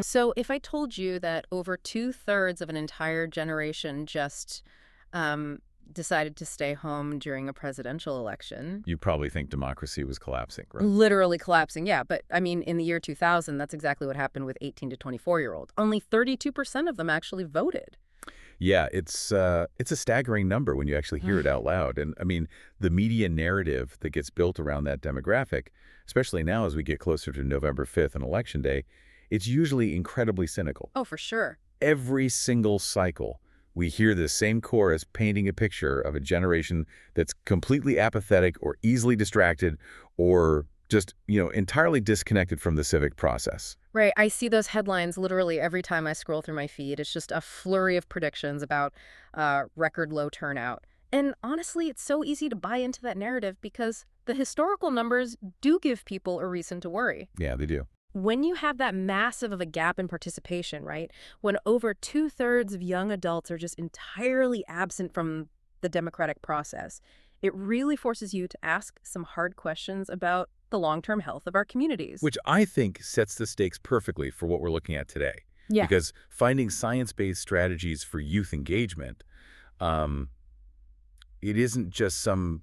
So if I told you that over two-thirds of an entire generation just um, decided to stay home during a presidential election, You probably think democracy was collapsing, right? literally collapsing, yeah, but I mean, in the year 2000, that's exactly what happened with 18 to 24-year-olds. Only 32% of them actually voted. Yeah, it's a staggering number when you actually hear it out loud. And I mean, the media narrative that gets built around that demographic, especially now as we get closer to November 5th and Election Day, it's usually incredibly cynical. Oh, for sure. Every single cycle, we hear the same chorus painting a picture of a generation that's completely apathetic or easily distracted or just, entirely disconnected from the civic process. Right. I see those headlines literally every time I scroll through my feed. It's just a flurry of predictions about record low turnout. And honestly, it's so easy to buy into that narrative because the historical numbers do give people a reason to worry. Yeah, they do. When you have that massive of a gap in participation, right? When over two-thirds of young adults are just entirely absent from the democratic process, it really forces you to ask some hard questions about the long-term health of our communities. Which I think sets the stakes perfectly for what we're looking at today. Yeah. Because finding science-based strategies for youth engagement, um, it isn't just some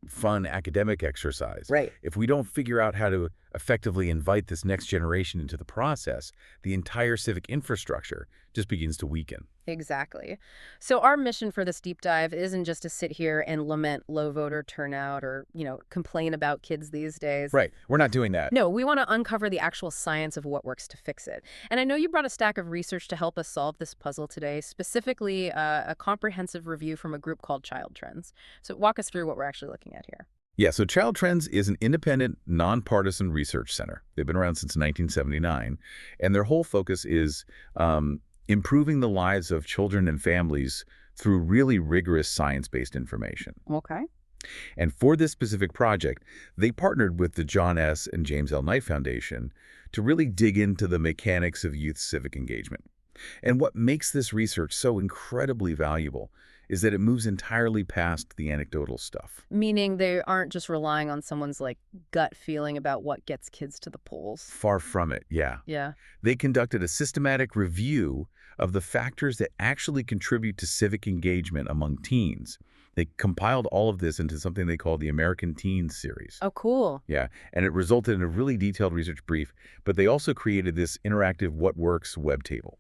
fun academic exercise. Right. If we don't figure out how to effectively invite this next generation into the process, the entire civic infrastructure just begins to weaken. Exactly. So our mission for this deep dive isn't just to sit here and lament low voter turnout or, complain about kids these days. Right. We're not doing that. No, we want to uncover the actual science of what works to fix it. And I know you brought a stack of research to help us solve this puzzle today, specifically a comprehensive review from a group called Child Trends. So walk us through what we're actually looking at here. Yeah, so Child Trends is an independent, nonpartisan research center. They've been around since 1979, and their whole focus is improving the lives of children and families through really rigorous science-based information. Okay. And for this specific project, they partnered with the John S. and James L. Knight Foundation to really dig into the mechanics of youth civic engagement. And what makes this research so incredibly valuable is that it moves entirely past the anecdotal stuff. Meaning they aren't just relying on someone's gut feeling about what gets kids to the polls. Far from it, yeah. Yeah. They conducted a systematic review of the factors that actually contribute to civic engagement among teens. They compiled all of this into something they call the American Teens series. Oh, cool. Yeah, and it resulted in a really detailed research brief, but they also created this interactive What Works web table.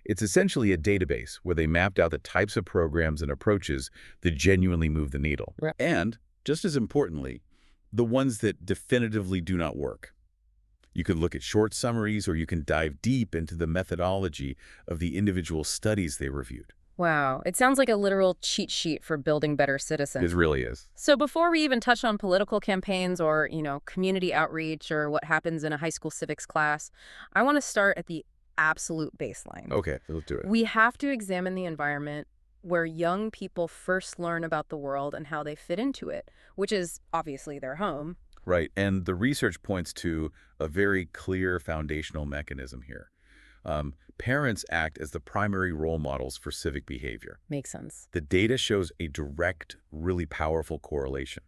It's essentially a database where they mapped out the types of programs and approaches that genuinely move the needle. Right. And, just as importantly, the ones that definitively do not work. You can look at short summaries or you can dive deep into the methodology of the individual studies they reviewed. Wow. It sounds like a literal cheat sheet for building better citizens. It really is. So before we even touch on political campaigns or, community outreach or what happens in a high school civics class, I want to start at the absolute baseline. Okay, let's do it. We have to examine the environment where young people first learn about the world and how they fit into it, which is obviously their home. Right, and the research points to a very clear foundational mechanism here. Parents act as the primary role models for civic behavior. Makes sense. The data shows a direct, really powerful correlation.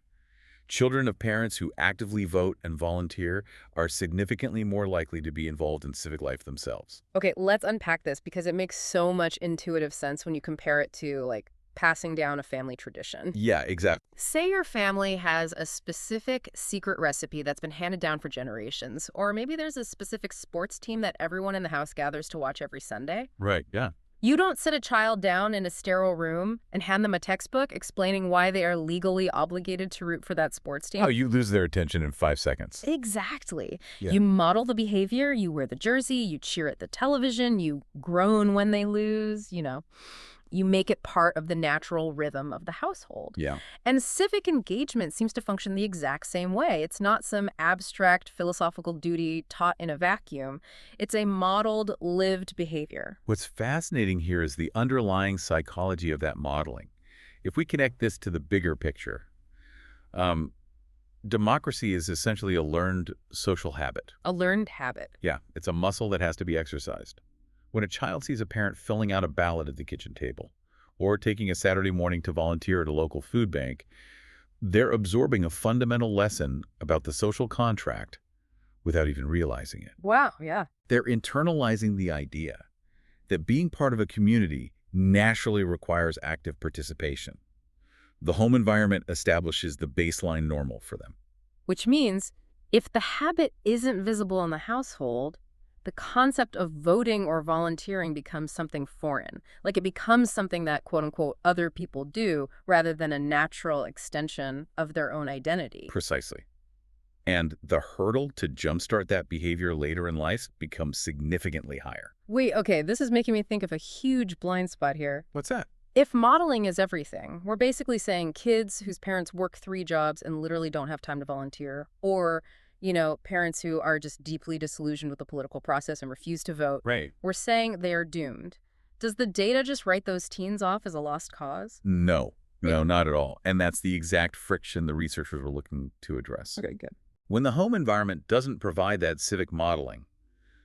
Children of parents who actively vote and volunteer are significantly more likely to be involved in civic life themselves. Okay, let's unpack this because it makes so much intuitive sense when you compare it to, passing down a family tradition. Yeah, exactly. Say your family has a specific secret recipe that's been handed down for generations, or maybe there's a specific sports team that everyone in the house gathers to watch every Sunday. Right, yeah. You don't sit a child down in a sterile room and hand them a textbook explaining why they are legally obligated to root for that sports team. Oh, you lose their attention in 5 seconds. Exactly. Yeah. You model the behavior, you wear the jersey, you cheer at the television, you groan when they lose, You make it part of the natural rhythm of the household. Yeah. And civic engagement seems to function the exact same way. It's not some abstract philosophical duty taught in a vacuum. It's a modeled, lived behavior. What's fascinating here is the underlying psychology of that modeling. If we connect this to the bigger picture, democracy is essentially a learned social habit. A learned habit. Yeah, it's a muscle that has to be exercised. When a child sees a parent filling out a ballot at the kitchen table or taking a Saturday morning to volunteer at a local food bank, they're absorbing a fundamental lesson about the social contract, without even realizing it. Wow, yeah. They're internalizing the idea that being part of a community naturally requires active participation. The home environment establishes the baseline normal for them. Which means if the habit isn't visible in the household, the concept of voting or volunteering becomes something foreign. Like it becomes something that, quote unquote, other people do rather than a natural extension of their own identity. Precisely. And the hurdle to jumpstart that behavior later in life becomes significantly higher. Wait, okay, this is making me think of a huge blind spot here. What's that? If modeling is everything, we're basically saying kids whose parents work 3 jobs and literally don't have time to volunteer, or, parents who are just deeply disillusioned with the political process and refuse to vote, Right. we're saying they are doomed. Does the data just write those teens off as a lost cause? No, not at all. And that's the exact friction the researchers were looking to address. Okay, good. When the home environment doesn't provide that civic modeling,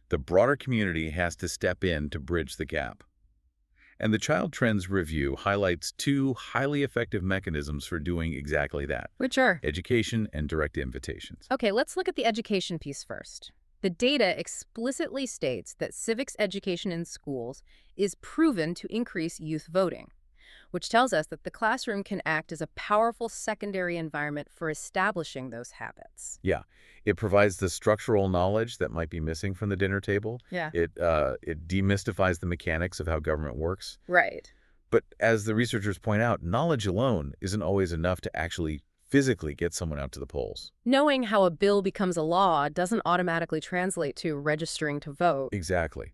the broader community has to step in to bridge the gap. And the Child Trends Review highlights 2 highly effective mechanisms for doing exactly that: Which are? education and direct invitations. Okay, let's look at the education piece first. The data explicitly states that civics education in schools is proven to increase youth voting, which tells us that the classroom can act as a powerful secondary environment for establishing those habits. Yeah, it provides the structural knowledge that might be missing from the dinner table. Yeah. It demystifies the mechanics of how government works. Right. But as the researchers point out, knowledge alone isn't always enough to actually physically get someone out to the polls. Knowing how a bill becomes a law doesn't automatically translate to registering to vote. Exactly.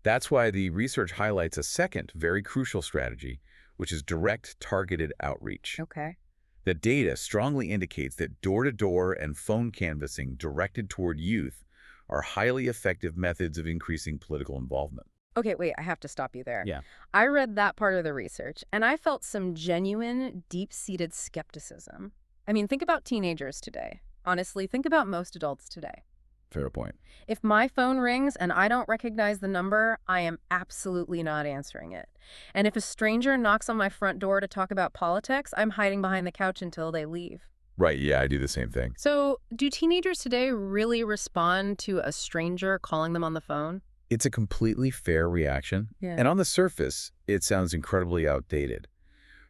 That's why the research highlights a second very crucial strategy, which is direct targeted outreach. Okay. The data strongly indicates that door-to-door and phone canvassing directed toward youth are highly effective methods of increasing political involvement. Okay, wait, I have to stop you there. Yeah. I read that part of the research, and I felt some genuine, deep-seated skepticism. I mean, think about teenagers today. Honestly, think about most adults today. Fair point. If my phone rings and I don't recognize the number, I am absolutely not answering it. And if a stranger knocks on my front door to talk about politics, I'm hiding behind the couch until they leave. Right, yeah, I do the same thing. So, do teenagers today really respond to a stranger calling them on the phone? It's a completely fair reaction. Yeah. And on the surface, it sounds incredibly outdated.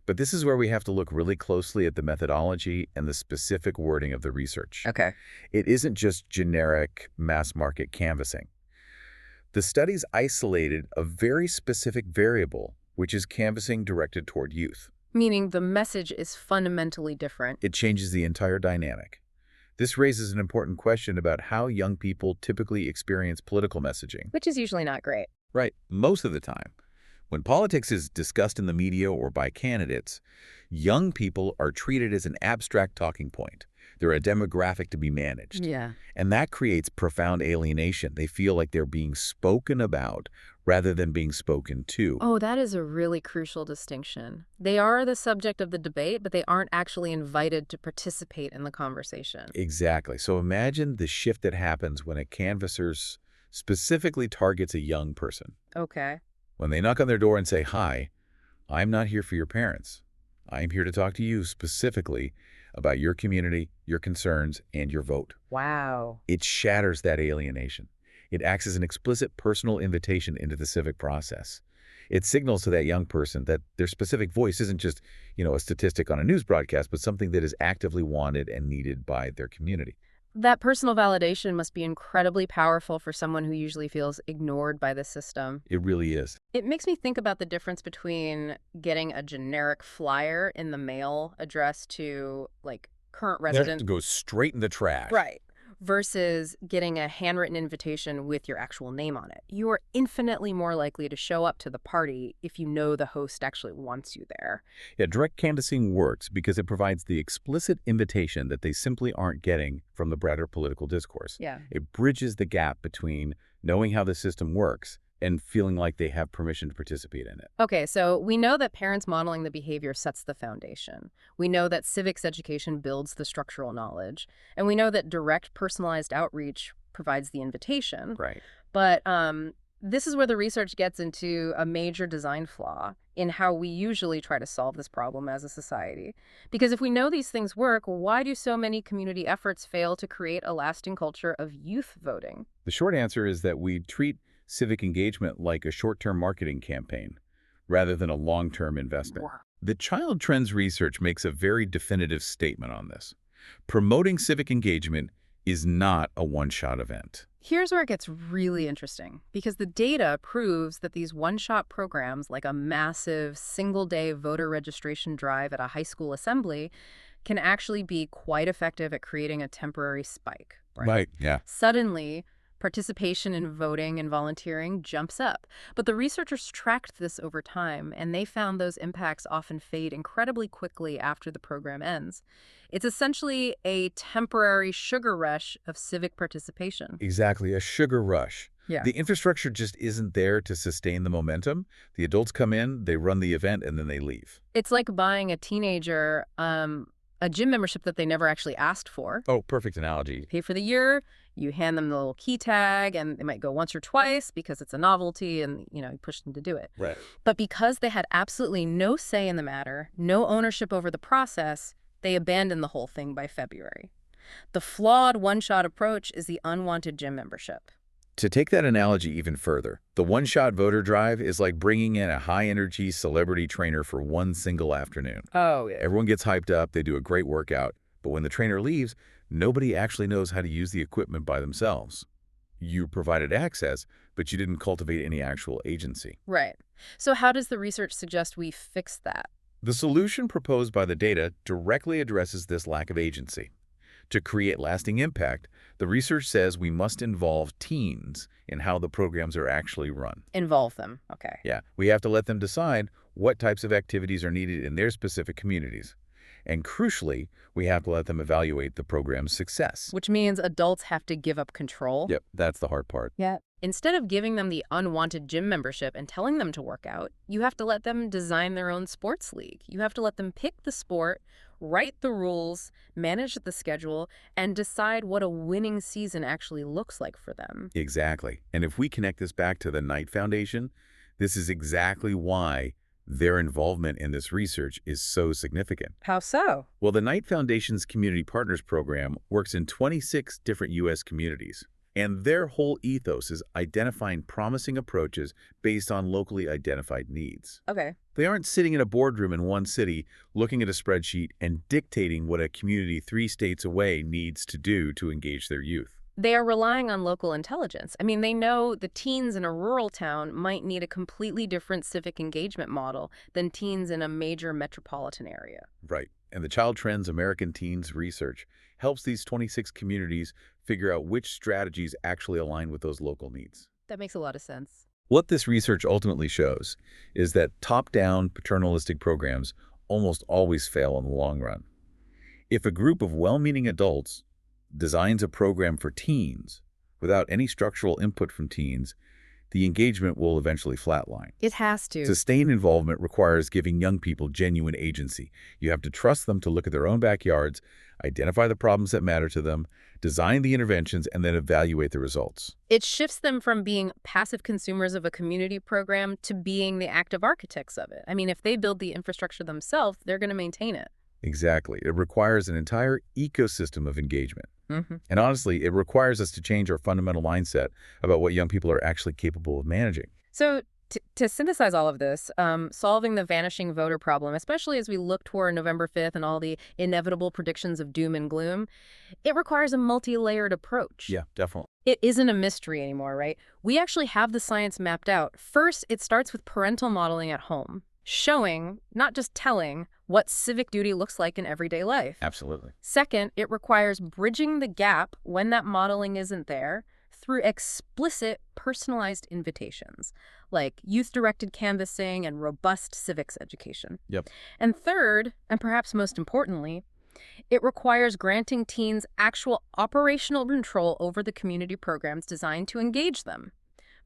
But this is where we have to look really closely at the methodology and the specific wording of the research. Okay. It isn't just generic mass market canvassing. The studies isolated a very specific variable, which is canvassing directed toward youth. Meaning the message is fundamentally different. It changes the entire dynamic. This raises an important question about how young people typically experience political messaging. Which is usually not great. Right, most of the time. When politics is discussed in the media or by candidates, young people are treated as an abstract talking point. They're a demographic to be managed. Yeah. And that creates profound alienation. They feel like they're being spoken about rather than being spoken to. Oh, that is a really crucial distinction. They are the subject of the debate, but they aren't actually invited to participate in the conversation. Exactly. So imagine the shift that happens when a canvasser specifically targets a young person. Okay. When they knock on their door and say, "Hi, I'm not here for your parents. I'm here to talk to you specifically about your community, your concerns, and your vote." Wow. It shatters that alienation. It acts as an explicit personal invitation into the civic process. It signals to that young person that their specific voice isn't just, a statistic on a news broadcast, but something that is actively wanted and needed by their community. That personal validation must be incredibly powerful for someone who usually feels ignored by the system. It really is. It makes me think about the difference between getting a generic flyer in the mail addressed to, current residents. That goes straight in the trash. Right. Versus getting a handwritten invitation with your actual name on it. You are infinitely more likely to show up to the party if you know the host actually wants you there. Yeah, direct canvassing works because it provides the explicit invitation that they simply aren't getting from the broader political discourse. Yeah. It bridges the gap between knowing how the system works and feeling like they have permission to participate in it. Okay, so we know that parents modeling the behavior sets the foundation. We know that civics education builds the structural knowledge. And we know that direct personalized outreach provides the invitation. Right. But this is where the research gets into a major design flaw. in how we usually try to solve this problem as a society. Because if we know these things work, why do so many community efforts fail to create a lasting culture of youth voting? The short answer is that we treat civic engagement like a short-term marketing campaign rather than a long-term investment. Wow. The Child Trends research makes a very definitive statement on this. Promoting civic engagement is not a one-shot event. Here's where it gets really interesting, because the data proves that these one-shot programs, like a massive single-day voter registration drive at a high school assembly, can actually be quite effective at creating a temporary spike, right? Right, yeah. Suddenly, participation in voting and volunteering jumps up. But the researchers tracked this over time, and they found those impacts often fade incredibly quickly after the program ends. It's essentially a temporary sugar rush of civic participation. Exactly, a sugar rush. Yeah. The infrastructure just isn't there to sustain the momentum. The adults come in, they run the event, and then they leave. It's like buying a teenager a gym membership that they never actually asked for. Oh, perfect analogy. Pay for the year, you hand them the little key tag, and they might go once or twice because it's a novelty and, you push them to do it. Right. But because they had absolutely no say in the matter, no ownership over the process, they abandoned the whole thing by February. The flawed one-shot approach is the unwanted gym membership. To take that analogy even further, the one-shot voter drive is like bringing in a high-energy celebrity trainer for one single afternoon. Oh, yeah. Everyone gets hyped up, they do a great workout, but when the trainer leaves, nobody actually knows how to use the equipment by themselves. You provided access, but you didn't cultivate any actual agency. Right. So how does the research suggest we fix that? The solution proposed by the data directly addresses this lack of agency. To create lasting impact, the research says we must involve teens in how the programs are actually run. Involve them. Okay. Yeah, we have to let them decide what types of activities are needed in their specific communities. And crucially, we have to let them evaluate the program's success. Which means adults have to give up control. Yep, that's the hard part. Yeah. Instead of giving them the unwanted gym membership and telling them to work out, you have to let them design their own sports league. You have to let them pick the sport, write the rules, manage the schedule, and decide what a winning season actually looks like for them. Exactly. And if we connect this back to the Knight Foundation, this is exactly why their involvement in this research is so significant. How so? Well, the Knight Foundation's Community Partners Program works in 26 different U.S. communities. And their whole ethos is identifying promising approaches based on locally identified needs. Okay. They aren't sitting in a boardroom in one city, looking at a spreadsheet and dictating what a community 3 states away needs to do to engage their youth. They are relying on local intelligence. I mean, they know the teens in a rural town might need a completely different civic engagement model than teens in a major metropolitan area. Right. And the Child Trends American Teens research helps these 26 communities figure out which strategies actually align with those local needs. That makes a lot of sense. What this research ultimately shows is that top-down paternalistic programs almost always fail in the long run. If a group of well-meaning adults designs a program for teens without any structural input from teens, the engagement will eventually flatline. It has to. Sustained involvement requires giving young people genuine agency. You have to trust them to look at their own backyards, identify the problems that matter to them, design the interventions, and then evaluate the results. It shifts them from being passive consumers of a community program to being the active architects of it. I mean, if they build the infrastructure themselves, they're going to maintain it. Exactly. It requires an entire ecosystem of engagement. Mm-hmm. And honestly, it requires us to change our fundamental mindset about what young people are actually capable of managing. So to synthesize all of this, solving the vanishing voter problem, especially as we look toward November 5th and all the inevitable predictions of doom and gloom, it requires a multi-layered approach. Yeah, definitely. It isn't a mystery anymore, right? We actually have the science mapped out. First, it starts with parental modeling at home, showing, not just telling, what civic duty looks like in everyday life. Absolutely. Second, it requires bridging the gap when that modeling isn't there through explicit, personalized invitations, like youth-directed canvassing and robust civics education. Yep. And third, and perhaps most importantly, it requires granting teens actual operational control over the community programs designed to engage them,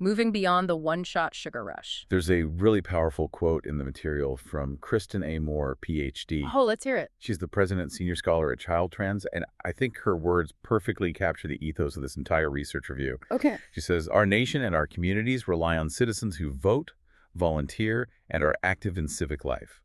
moving beyond the one-shot sugar rush. There's a really powerful quote in the material from Kristen A. Moore, Ph.D. Oh, let's hear it. She's the president and senior scholar at Child Trends, and I think her words perfectly capture the ethos of this entire research review. Okay. She says, "Our nation and our communities rely on citizens who vote, volunteer, and are active in civic life.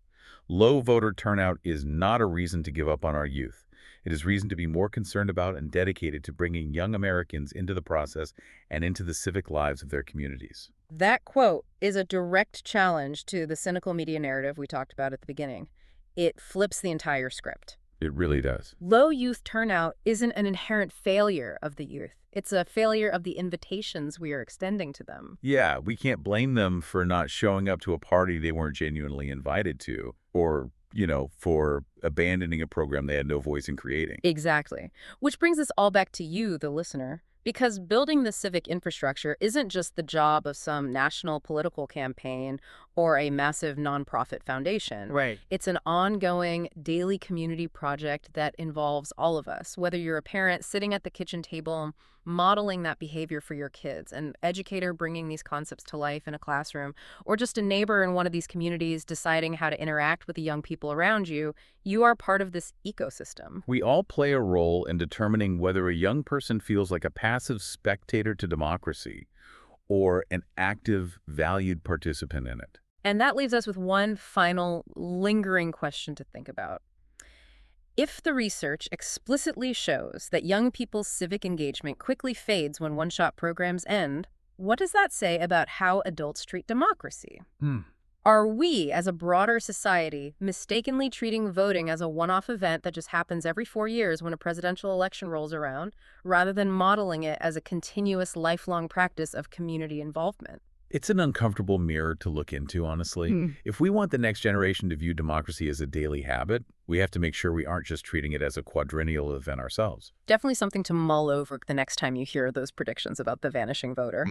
Low voter turnout is not a reason to give up on our youth. It is reason to be more concerned about and dedicated to bringing young Americans into the process and into the civic lives of their communities. That quote is a direct challenge to the cynical media narrative we talked about at the beginning. It flips the entire script. It really does. Low youth turnout isn't an inherent failure of the youth. It's a failure of the invitations we are extending to them. Yeah, we can't blame them for not showing up to a party they weren't genuinely invited to, or, for abandoning a program they had no voice in creating. Exactly. Which brings us all back to you, the listener. Because building the civic infrastructure isn't just the job of some national political campaign or a massive nonprofit foundation. Right. It's an ongoing daily community project that involves all of us, whether you're a parent sitting at the kitchen table modeling that behavior for your kids, an educator bringing these concepts to life in a classroom, or just a neighbor in one of these communities deciding how to interact with the young people around you. You are part of this ecosystem. We all play a role in determining whether a young person feels like a passive spectator to democracy or an active, valued participant in it. And that leaves us with one final lingering question to think about. If the research explicitly shows that young people's civic engagement quickly fades when one-shot programs end, what does that say about how adults treat democracy? Are we, as a broader society, mistakenly treating voting as a one-off event that just happens every 4 years when a presidential election rolls around, rather than modeling it as a continuous, lifelong practice of community involvement? It's an uncomfortable mirror to look into, honestly. If we want the next generation to view democracy as a daily habit, we have to make sure we aren't just treating it as a quadrennial event ourselves. Definitely something to mull over the next time you hear those predictions about the vanishing voter.